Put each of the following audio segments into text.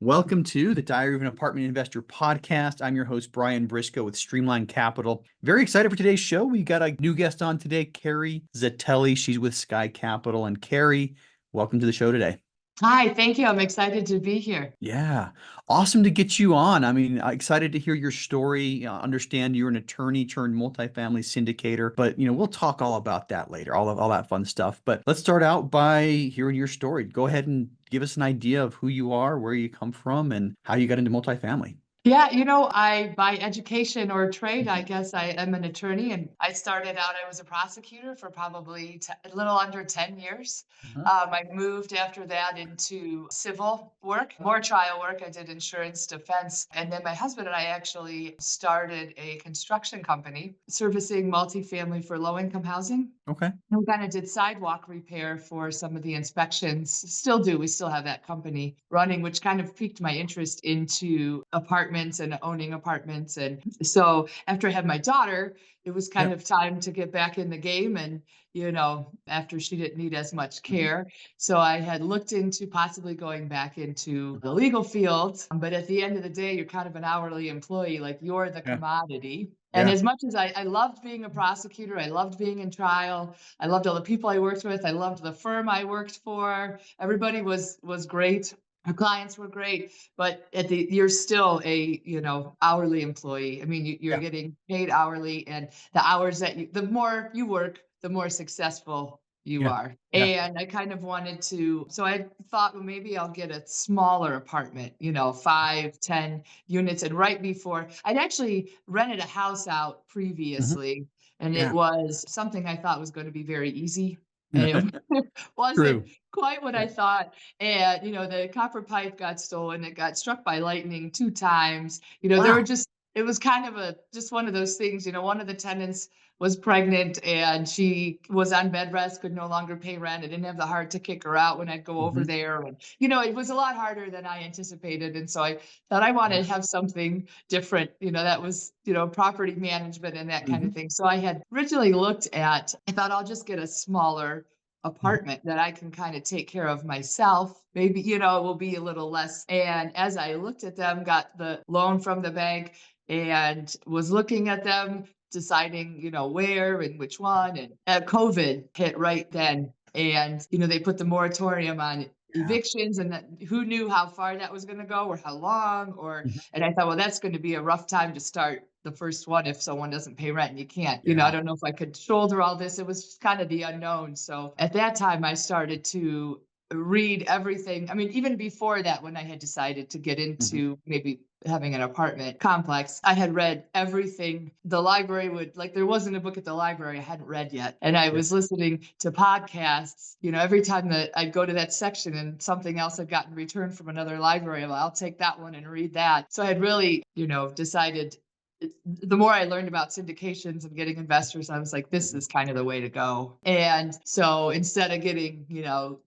Welcome to the Diary of an Apartment Investor podcast. I'm your host, Brian Briscoe with Streamline Capital. Very excited for today's show. We got a new guest on today, Carrie Zatelli. She's with Sky Capital. And Carrie, welcome to the show today. Hi, thank you. I'm excited to be here. Yeah, awesome to get you on. I mean, excited to hear your story. Understand you're an attorney turned multifamily syndicator, but we'll talk all about that later, all that fun stuff. But let's start out by hearing your story. Go ahead and give us an idea of who you are, where you come from, and how you got into multifamily. Yeah, I by education or trade, I guess I am an attorney, and I started out, I was a prosecutor for probably a little under 10 years. Uh-huh. I moved after that into civil work, more trial work. I did insurance defense. And then my husband and I actually started a construction company servicing multifamily for low income housing. Okay. And we kind of did sidewalk repair for some of the inspections. Still do. We still have that company running, which kind of piqued my interest into apartments and owning apartments. And so after I had my daughter, it was kind Yep. of time to get back in the game. And, after she didn't need as much care. So I had looked into possibly going back into the legal field. But at the end of the day, you're kind of an hourly employee, like you're the Yeah. commodity. And Yeah. as much as I loved being a prosecutor, I loved being in trial, I loved all the people I worked with, I loved the firm I worked for. Everybody was great. Our clients were great, but you're still a hourly employee. I mean, you're Yeah. getting paid hourly, and the hours the more you work, the more successful you Yeah. are. Yeah. And I kind of wanted to, so I thought, well, maybe I'll get a smaller apartment, 5, 10 units. And right before, I'd actually rented a house out Mhm. previously, and it Yeah. was something I thought was going to be very easy. And it wasn't True. quite what Yeah. I thought. And, the copper pipe got stolen. It got struck by lightning 2 times. There were Wow. just, it was kind of just one of those things. One of the tenants was pregnant and she was on bed rest, could no longer pay rent. I didn't have the heart to kick her out when I'd go over Mhm. there. And, it was a lot harder than I anticipated. And so I thought I wanted to have something different, that was, property management and that kind of Mhm. thing. So I had originally I thought I'll just get a smaller Mhm. apartment that I can kind of take care of myself. Maybe, it will be a little less. And as I looked at them, got the loan from the bank and was looking at them, deciding, where and which one. And COVID hit right then. And, they put the moratorium on Yeah. evictions, and who knew how far that was going to go or how long Mhm. and I thought, well, that's going to be a rough time to start the first one if someone doesn't pay rent and you can't, I Yeah. don't know if I could shoulder all this. It was kind of the unknown. So at that time, I started to read everything. I mean, even before that, when I had decided to get Mhm. into maybe having an apartment complex, I had read everything the library there wasn't a book at the library I hadn't read yet. And I Yeah. was listening to podcasts, every time that I'd go to that section and something else had gotten returned from another library, well, I'll take that one and read that. So I had really, decided the more I learned about syndications and getting investors, I was like, this Mhm. is kind of the way to go. And so instead of getting,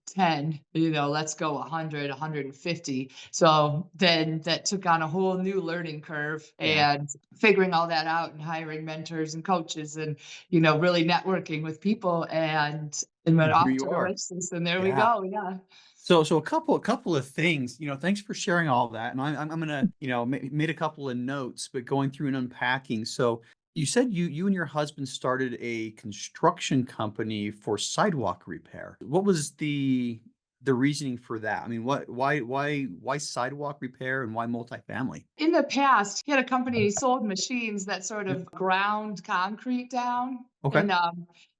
10, let's go 100, 150. So then that took on a whole new learning curve Yeah. and figuring all that out and hiring mentors and coaches and, really networking with people and went And here off you to the are. races. And there we Yeah. go. Yeah. So a couple of things, thanks for sharing all that. And I'm gonna, made a couple of notes, but going through and unpacking. So you said you and your husband started a construction company for sidewalk repair. What was the reasoning for that? I mean, why sidewalk repair and why multifamily? In the past, he had a company, Mhm. sold machines that sort Yep. of ground concrete down, Okay. and,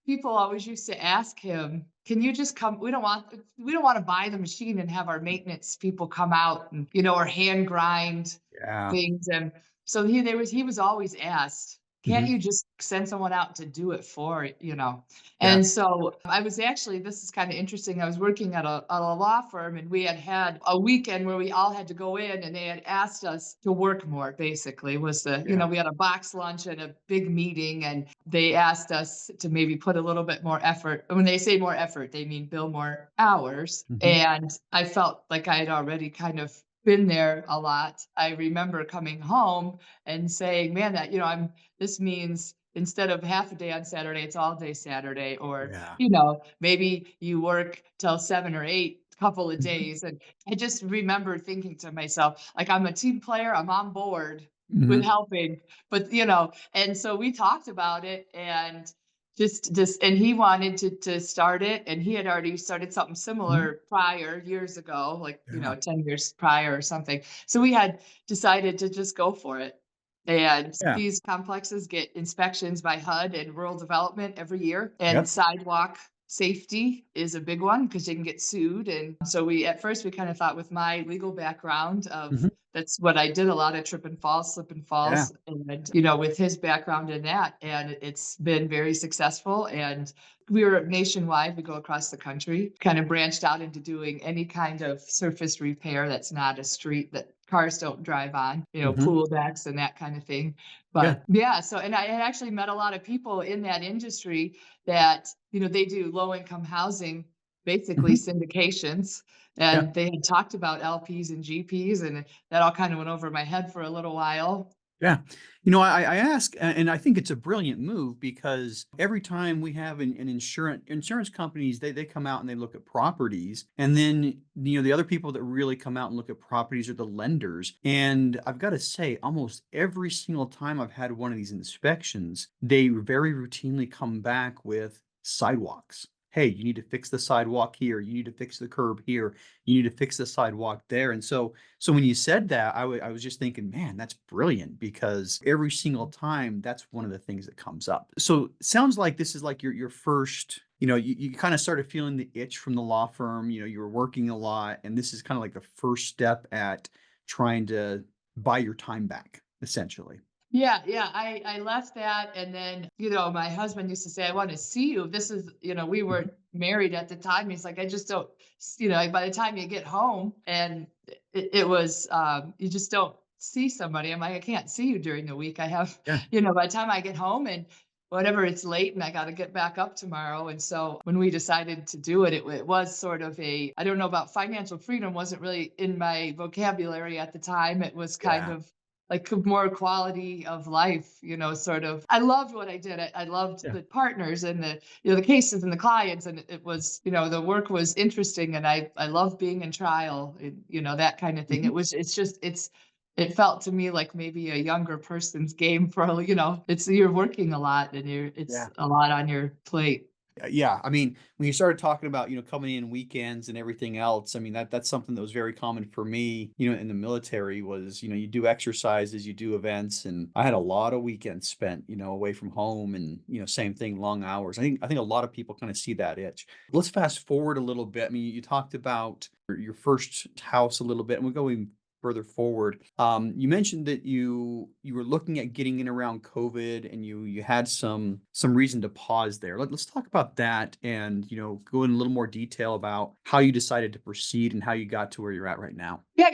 people always used to ask him, "Can you just come? We don't wanna buy the machine and have our maintenance people come out and, or hand grind Yeah. things," and so he was always asked, "Can't Mhm. you just send someone out to do it for Yeah. And so I was actually, this is kind of interesting. I was working at a law firm, and we had a weekend where we all had to go in, and they had asked us to work more, basically, Yeah. we had a box lunch and a big meeting, and they asked us to maybe put a little bit more effort. When they say more effort, they mean bill more hours. Mhm. And I felt like I had already kind of been there a lot. I remember coming home and saying, man, this means instead of half a day on Saturday, it's all day Saturday. Or, Yeah. maybe you work till 7 or 8 couple of Mhm. days. And I just remember thinking to myself, like, I'm a team player, I'm on board with Mhm. helping. But and so we talked about it, and just and he wanted to start it, and he had already started something Mhm. similar prior years ago, like, Yeah. 10 years prior or something. So we had decided to just go for it. And Yeah. these complexes get inspections by HUD and rural development every year, and Yep. sidewalk safety is a big one because you can get sued. And so we at first we kind of thought, with my legal background of Mhm. that's what I did, a lot of trip and falls, slip and Yeah. falls, and with his background in that, and it's been very successful. And we were nationwide, we go across the country, kind of branched out into doing any kind of surface repair that's not a street that cars don't drive on, Mhm. pool decks and that kind of thing. Yeah. But yeah, so and I had actually met a lot of people in that industry that, they do low income housing, basically Mhm. syndications. Yeah. And they had talked about LPs and GPs, and that all kind of went over my head for a little while. Yeah. I ask, and I think it's a brilliant move because every time we have an insurance companies, they come out and they look at properties, and then the other people that really come out and look at properties are the lenders. And I've got to say, almost every single time I've had one of these inspections, they very routinely come back with sidewalks. Hey, you need to fix the sidewalk here. You need to fix the curb here. You need to fix the sidewalk there. And so when you said that, I was just thinking, man, that's brilliant because every single time that's one of the things that comes up. So it sounds like this is like your first, you kind of started feeling the itch from the law firm, you were working a lot, and this is kind of like the first step at trying to buy your time back, essentially. Yeah, yeah. I left that, and then, my husband used to say, "I want to see you." This is, we Mhm. weren't married at the time. He's like, "I just don't, like, by the time you get home," and it was, you just don't see somebody. I'm like, "I can't see you during the week. I have, Yeah. by the time I get home and whatever, it's late and I got to get back up tomorrow." And so when we decided to do it, it was sort of I don't know about financial freedom, wasn't really in my vocabulary at the time. It was kind Yeah. of like more quality of life, sort of. I loved what I did. I loved Yeah. the partners and the cases and the clients, and it was, the work was interesting, and I love being in trial, and, that kind of thing. Mhm. It felt to me like maybe a younger person's game for, it's you're working a lot, and it's Yeah. a lot on your plate. Yeah, I mean, when you started talking about, coming in weekends and everything else, I mean, that's something that was very common for me, in the military was, you do exercises, you do events, and I had a lot of weekends spent, away from home and, same thing, long hours. I think a lot of people kind of see that itch. Let's fast forward a little bit. I mean, you talked about your first house a little bit, and we'll go even further forward. You mentioned that you were looking at getting in around COVID, and you had some reason to pause there. Let's talk about that, and go in a little more detail about how you decided to proceed and how you got to where you're at right now. Yeah,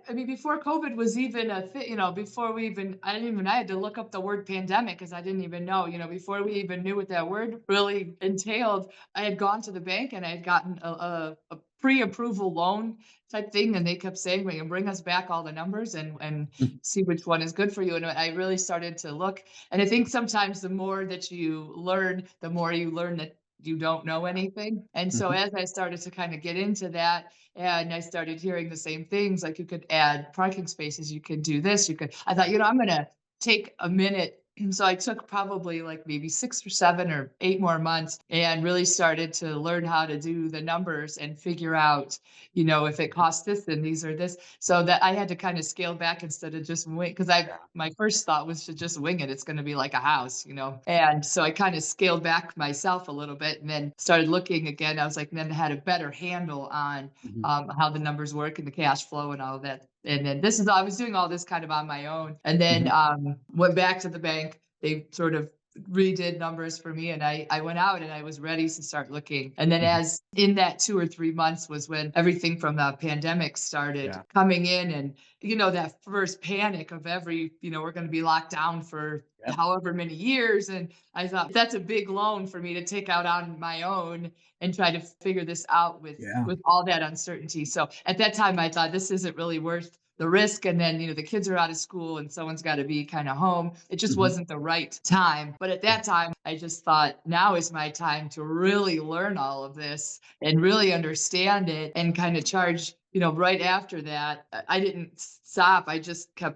I mean, before COVID was even a thing, before we even, I had to look up the word pandemic because I didn't even know, before we even knew what that word really entailed. I had gone to the bank and I had gotten a pre-approval loan type thing. And they kept saying, "We can bring us back all the numbers and Mm. see which one is good for you." And I really started to look. And I think sometimes the more that you learn, the more you learn that you don't know anything. And so Mhm. as I started to kind of get into that, and I started hearing the same things, like you could add parking spaces, you could do this, you could. I thought, I'm gonna take a minute. And so I took probably like maybe 6 or 7 or 8 more months and really started to learn how to do the numbers and figure out, if it costs this, then these are this. So that I had to kind of scale back instead of just wing, because I Yeah. my first thought was to just wing it. It's going to be like a house. And so I kind of scaled back myself a little bit and then started looking again. I was like, then had a better handle on Mhm. how the numbers work and the cash flow and all of that. And then I was doing all this kind of on my own. And then Mhm. went back to the bank. They sort of redid numbers for me, and I went out and I was ready to start looking. And then Mhm. as in that 2 or 3 months was when everything from the pandemic started Yeah. coming in, and that first panic of we're going to be locked down for Yep. however many years. And I thought that's a big loan for me to take out on my own and try to figure this out with Yeah. all that uncertainty. So at that time, I thought this isn't really worth the risk, and then, the kids are out of school and someone's got to be kind of home. It just Mhm. wasn't the right time. But at Yeah. that time, I just thought now is my time to really learn all of this and really understand it and kind of charge. Right after that, I didn't stop. I just Yeah.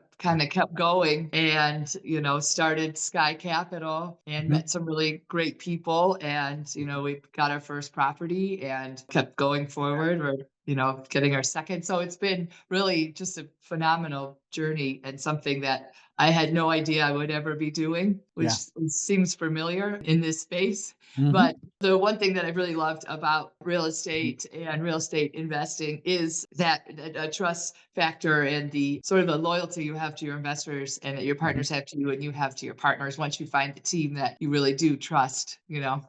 kept going and, started Sky Capital and Mhm. met some really great people. And, we got our first property and kept going forward. We're, getting our second. So it's been really just a phenomenal journey and something that I had no idea I would ever be doing, which Yeah. seems familiar in this space. Mhm. But the one thing that I really loved about real Mhm. estate and real estate investing is that trust factor and the sort of the loyalty you have to your investors and that your Mhm. partners have to you and you have to your partners once you find the team that you really do trust.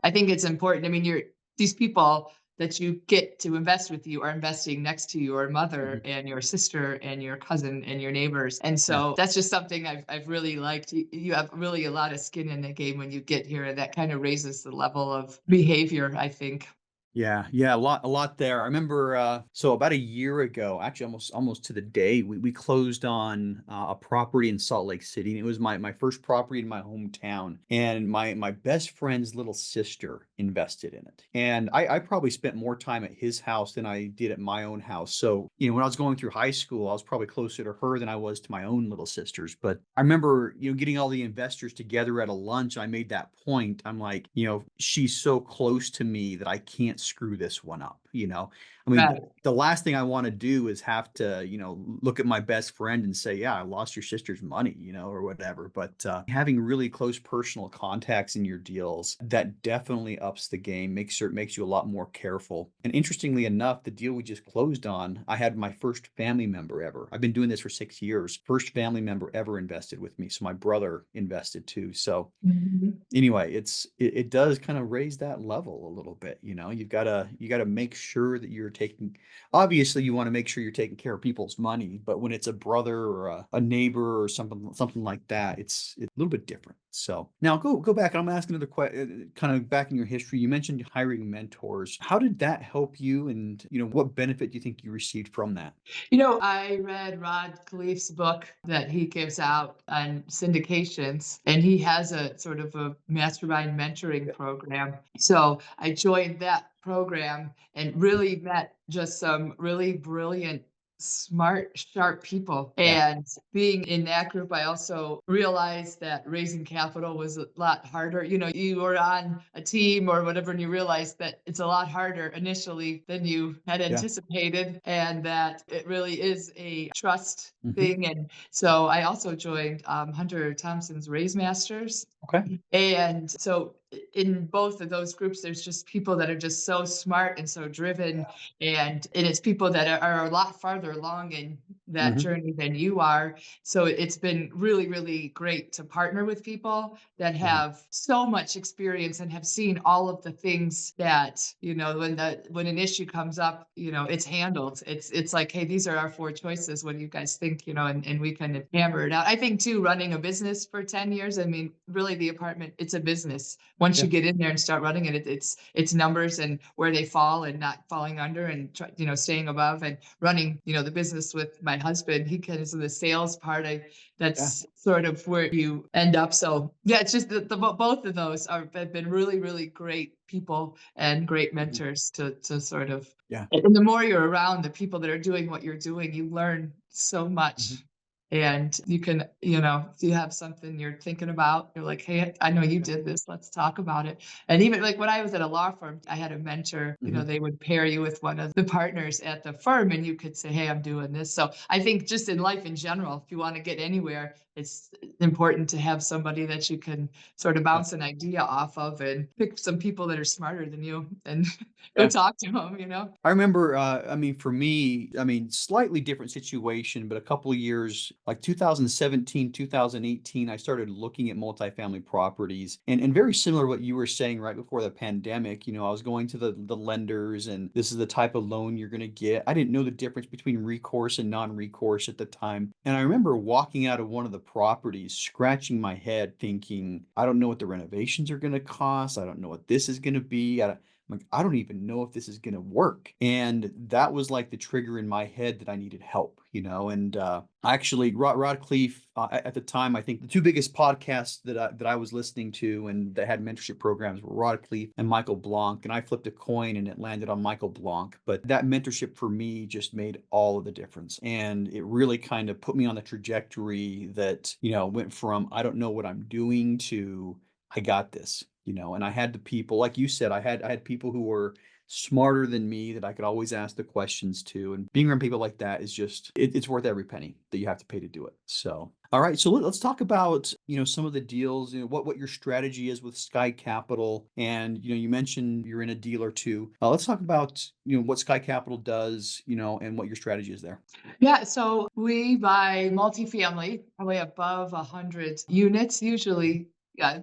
I think it's important. I mean, these people that you get to invest with you are investing next to your Mhm. mother and your sister and your cousin and your neighbors. And Yeah. so that's just something I've really liked. You have really a lot of skin in the game when you get here, and that kind of raises the level of behavior, I think. Yeah, yeah, a lot there. I remember, so about a year ago, actually almost to the day, we closed on a property in Salt Lake City. And it was my first property in my hometown, and my best friend's little sister invested in it. And I probably spent more time at his house than I did at my own house. So, when I was going through high school, I was probably closer to her than I was to my own little sisters. But I remember, getting all the investors together at a lunch. I made that point. I'm like, she's so close to me that I can't screw this one up. I mean, Right. the last thing I want to do is have to, look at my best friend and say, yeah, I lost your sister's money, or whatever. But having really close personal contacts in your deals, that definitely ups the game, makes you a lot more careful. And interestingly enough, the deal we just closed on, I had my first family member ever. I've been doing this for 6 years. First family member ever invested with me. So my brother invested too. So Mhm. anyway, it does kind of raise that level a little bit. You gotta make sure that you're taking, obviously you want to make sure you're taking care of people's money, but when it's a brother or a neighbor or something like that, it's a little bit different. So now go back, and I'm asking another question, kind of back in your history. You mentioned hiring mentors. How did that help you, and what benefit do you think you received from that? I read Rod Khleif's book that he gives out on syndications, and he has a sort of a mastermind mentoring program. So I joined that program and really met just some really brilliant, smart, sharp people. Yeah. And being in that group, I also realized that raising capital was a lot harder. You were on a team or whatever, and you realize that it's a lot harder initially than you had Yeah. anticipated, and that it really is a trust Hmm. thing. And so I also joined Hunter Thompson's Raise Masters. Okay. And so in both of those groups, there's just people that are just so smart and so driven. And it's people that are a lot farther along in that Hmm. journey than you are. So it's been really, really great to partner with people that Yeah. have so much experience and have seen all of the things that, when an issue comes up, it's handled. It's like, hey, these are our four choices. What do you guys think? And we kind of hammer it out. I think too, running a business for 10 years, I mean, really the apartment, it's a business. Once Yeah. you get in there and start running it, it's numbers and where they fall and not falling under and staying above and running, the business with my husband. He kind of the sales part. Yeah. That's sort of where you end up. So yeah, it's just both of those have been really, really great people and great Mhm. mentors to sort of, Yeah. and the more you're around the people that are doing what you're doing, you learn so Mhm. much. And you can, if you have something you're thinking about, you're like, hey, I know you Yeah. did this. Let's talk about it. And even like when I was at a law firm, I had a mentor, Mhm. they would pair you with one of the partners at the firm and you could say, hey, I'm doing this. So I think just in life in general, if you want to get anywhere, it's important to have somebody that you can sort of Yeah. bounce an idea off of and pick some people that are smarter than you and go Yeah. talk to them. I remember, I mean, for me, I mean, slightly different situation, but a couple of years, like 2017, 2018, I started looking at multifamily properties, and very similar to what you were saying right before the pandemic. I was going to the lenders, and this is the type of loan you're going to get. I didn't know the difference between recourse and non-recourse at the time. And I remember walking out of one of the properties, scratching my head thinking, I don't know what the renovations are going to cost. I don't know what this is going to be. I'm like, I don't even know if this is gonna work. And that was like the trigger in my head that I needed help, and actually Rod Cleef, at the time, I think the two biggest podcasts that I was listening to and that had mentorship programs were Rod Cleef and Michael Blanc. And I flipped a coin and it landed on Michael Blanc. But that mentorship for me just made all of the difference. And it really kind of put me on the trajectory that, went from I don't know what I'm doing to I got this, and I had the people, like you said, I had people who were smarter than me that I could always ask the questions to. And being around people like that is just it's worth every penny that you have to pay to do it. So all right, so let's talk about some of the deals, what your strategy is with Sky Capital, and you mentioned you're in a deal or two. Let's talk about what Sky Capital does, and what your strategy is there. Yeah, so we buy multifamily, probably above 100 units, usually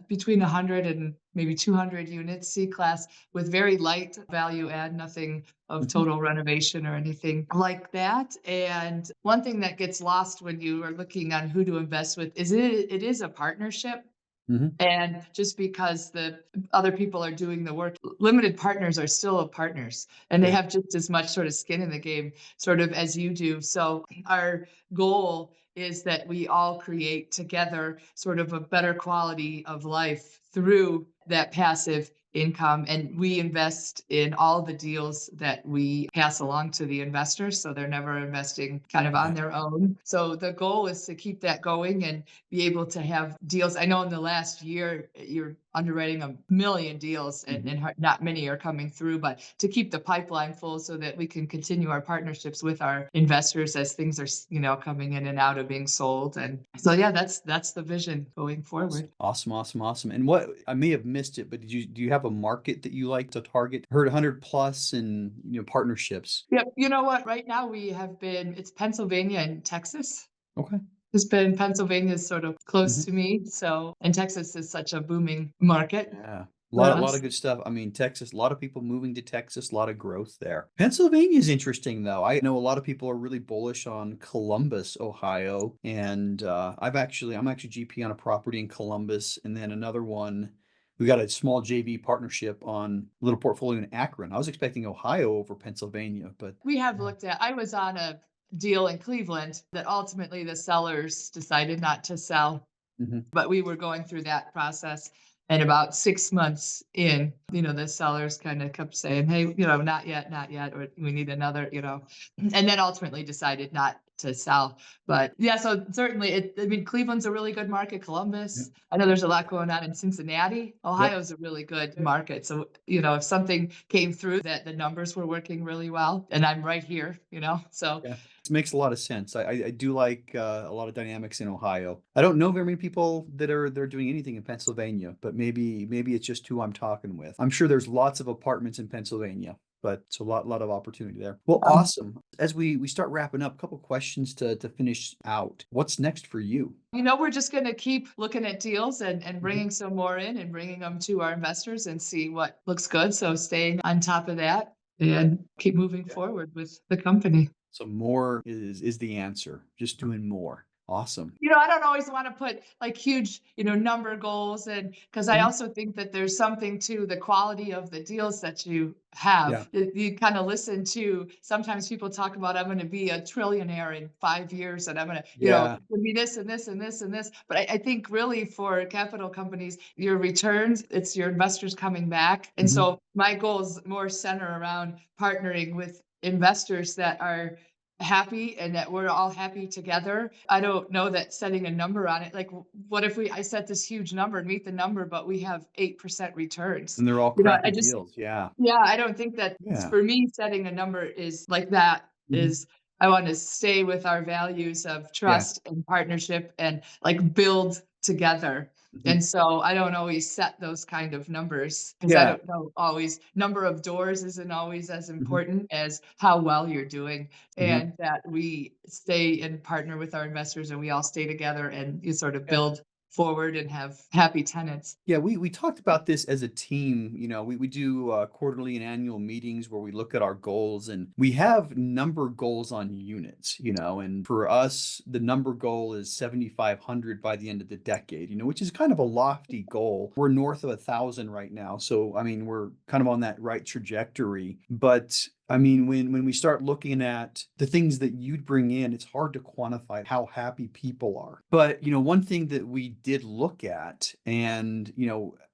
between 100 and maybe 200 units, C class, with very light value add, nothing of Mhm, total renovation or anything like that. And one thing that gets lost when you are looking on who to invest with is it is a partnership. mhm. And just because the other people are doing the work, limited partners are still partners, and they Yeah. have just as much sort of skin in the game, sort of as you do. So our goal is that we all create together sort of a better quality of life through that passive income. And we invest in all the deals that we pass along to the investors. So they're never investing kind of on Yeah. their own. So the goal is to keep that going and be able to have deals. I know in the last year, you're underwriting a million deals and, Mhm. not many are coming through, but to keep the pipeline full so that we can continue our partnerships with our investors as things are, coming in and out of being sold. And so, yeah, that's the vision going Awesome, forward. awesome, awesome, awesome. And what I may have missed it, but do you have a market that you like to target? Heard 100 plus and partnerships. Yep. You know what? Right now it's Pennsylvania and Texas. Okay. It's been Pennsylvania is sort of close Mhm. to me. So, and Texas is such a booming market Yeah. for Lot of us. good stuff. I mean, Texas, a lot of people moving to Texas, a lot of growth there. Pennsylvania is interesting though. I know a lot of people are really bullish on Columbus, Ohio, and I'm actually GP on a property in Columbus, and then another one. We got a small JV partnership on a little portfolio in Akron. I was expecting Ohio over Pennsylvania, but We have yeah. looked at I was on a deal in Cleveland that ultimately the sellers decided not to sell, Mhm. but we were going through that process. And about 6 months in, the sellers kind of kept saying, hey, not yet, not yet, or we need another, and then ultimately decided not to sell. But yeah, so certainly I mean, Cleveland's a really good market. Yep. Columbus, I know there's a lot going on in Cincinnati. Yep. Ohio's a really good market. So, if something came through that the numbers were working really well, and I'm right here, so Yeah, it makes a lot of sense. I do like a lot of dynamics in Ohio. I don't know very many people that are doing anything in Pennsylvania, but maybe it's just who I'm talking with. I'm sure there's lots of apartments in Pennsylvania, but it's a lot of opportunity there. Well, um, awesome. As we start wrapping up, a couple questions to finish out. What's next for you? we're just going to keep looking at deals and Mhm. bringing some more in and bringing them to our investors and see what looks good. So staying on top of that and keep moving Yeah. forward with the company. So more is the answer. Just doing more. Awesome. I don't always want to put like huge, number goals, and because I Mhm. also think that there's something to the quality of the deals that you Yeah. have. You kind of listen to sometimes people talk about I'm going to be a trillionaire in 5 years and I'm going to, Yeah. it'll be this and this and this and this. But I think really for capital companies, your returns, it's your investors coming back. And Mhm. so my goal is more center around partnering with investors that are happy and that we're all happy together. I don't know that setting a number on it. Like, what if I set this huge number and meet the number, but we have 8% returns? And they're all I crappy just, deals. Yeah. yeah, I don't think that Yeah. for me, setting a number is like that Mhm. is I want to stay with our values of Yeah. trust and partnership and like build together. Mhm. And so I don't always set those kind of numbers because I Yeah. don't know always number of doors isn't always as Mhm. important as how well you're doing, Mhm. and that we stay and partner with our investors and we all stay together and you sort of Yeah. build forward and have happy tenants. Yeah, we talked about this as a team. We do quarterly and annual meetings where we look at our goals, and we have number goals on units, and for us, the number goal is 7,500 by the end of the decade, which is kind of a lofty goal. We're north of 1,000 right now. So, I mean, we're kind of on that right trajectory. But I mean, when we start looking at the things that you'd bring in, it's hard to quantify how happy people are. But, one thing that we did look at, and,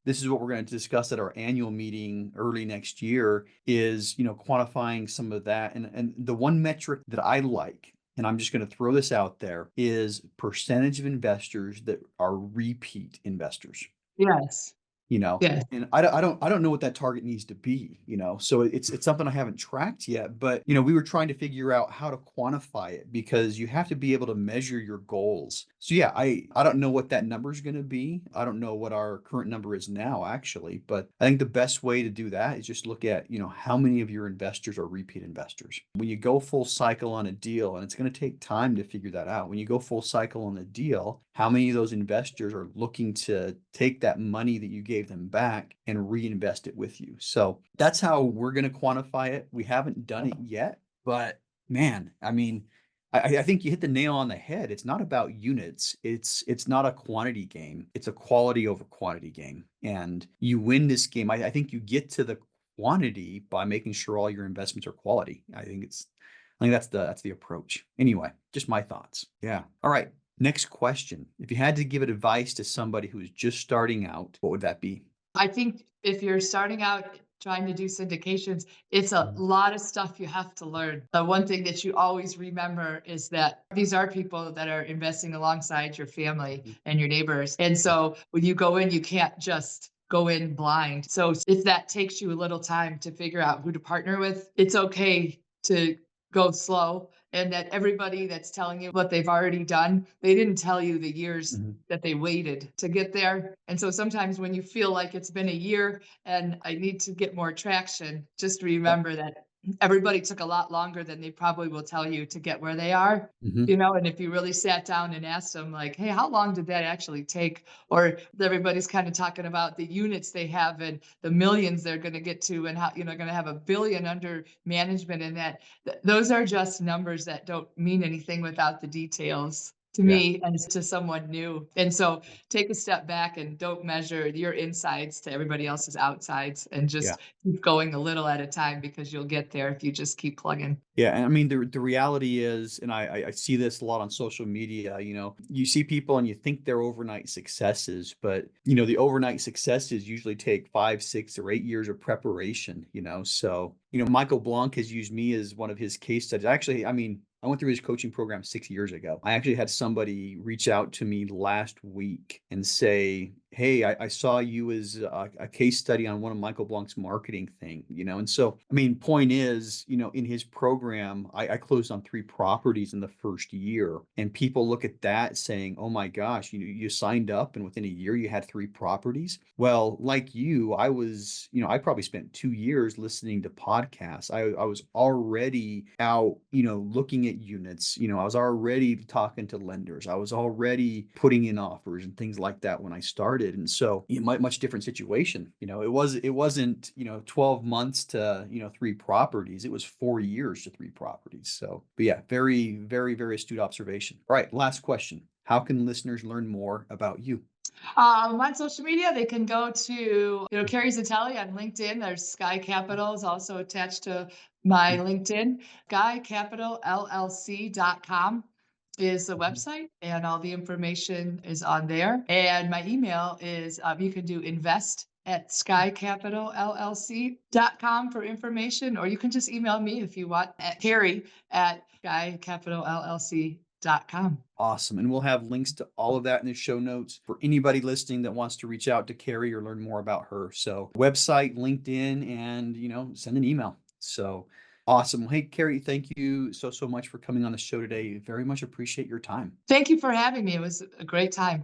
this is what we're going to discuss at our annual meeting early next year, is, quantifying some of that. And the one metric that I like, and I'm just going to throw this out there, is percentage of investors that are repeat investors. Yes. you know Yes. and I don't know what that target needs to be. So it's something I haven't tracked yet, but we were trying to figure out how to quantify it, because you have to be able to measure your goals. So yeah, I don't know what that number is going to be. I don't know what our current number is now, actually, but I think the best way to do that is just look at how many of your investors are repeat investors. When you go full cycle on a deal, and it's going to take time to figure that out, when you go full cycle on a deal, how many of those investors are looking to take that money that you gave them back and reinvest it with you? So that's how we're going to quantify it. We haven't done it yet, but man, I mean, I think you hit the nail on the head. It's not about units. It's not a quantity game. It's a quality over quantity game. And you win this game. I think you get to the quantity by making sure all your investments are quality. I think that's the approach. Anyway, just my thoughts. Yeah. All right. Next question. If you had to give advice to somebody who's just starting out, what would that be? I think if you're starting out trying to do syndications, it's a Mhm. lot of stuff you have to learn. The one thing that you always remember is that these are people that are investing alongside your family Mhm. and your neighbors. And Yeah. so when you go in, you can't just go in blind. So if that takes you a little time to figure out who to partner with, it's okay to go slow. And that everybody that's telling you what they've already done, they didn't tell you the years Mhm. that they waited to get there. And so sometimes when you feel like it's been a year and I need to get more traction, just Yeah. remember that everybody took a lot longer than they probably will tell you to get where they are. Mhm. And if you really sat down and asked them, like, hey, how long did that actually take? Or everybody's kind of talking about the units they have and the millions they're going to get to, and how, going to have a billion under management, and that those are just numbers that don't mean anything without the details to Yeah. me and to someone new. And so take a step back and don't measure your insides to everybody else's outsides, and Yeah. just keep going a little at a time, because you'll get there if you just keep plugging. Yeah, and I mean, the reality is, and I see this a lot on social media, you see people and you think they're overnight successes, but the overnight successes usually take 5, 6, or 8 years of preparation. So, Michael Blanc has used me as one of his case studies. Actually, I mean, I went through his coaching program 6 years ago. I actually had somebody reach out to me last week and say, hey, I saw you as a case study on one of Michael Blanc's marketing thing. And so, I mean, point is, in his program, I closed on 3 properties in the first year, and people look at that saying, oh my gosh, you signed up and within a year you had 3 properties. Well, like you, I probably spent 2 years listening to podcasts. I was already out, looking at units. I was already talking to lenders. I was already putting in offers and things like that when I started. And so, much different situation. It wasn't 12 months to 3 properties. It was 4 years to 3 properties. So, but yeah, very, very, very astute observation. All right, last question. How can listeners learn more about you? On social media, they can go to, Carrie Zatelli on LinkedIn. There's Sky Capital is also attached to my LinkedIn. SkyCapitalLLC.com is the Mhm. website, and all the information is on there. And my email is, you can do invest at skycapitalllc.com for information, or you can just email me if you want, at Carrie at skycapitalllc.com. Awesome. And we'll have links to all of that in the show notes for anybody listening that wants to reach out to Carrie or learn more about her. So, website, LinkedIn, and, send an email. So, awesome. Hey, Carrie, thank you so, so much for coming on the show today. Very much appreciate your time. Thank you for having me. It was a great time.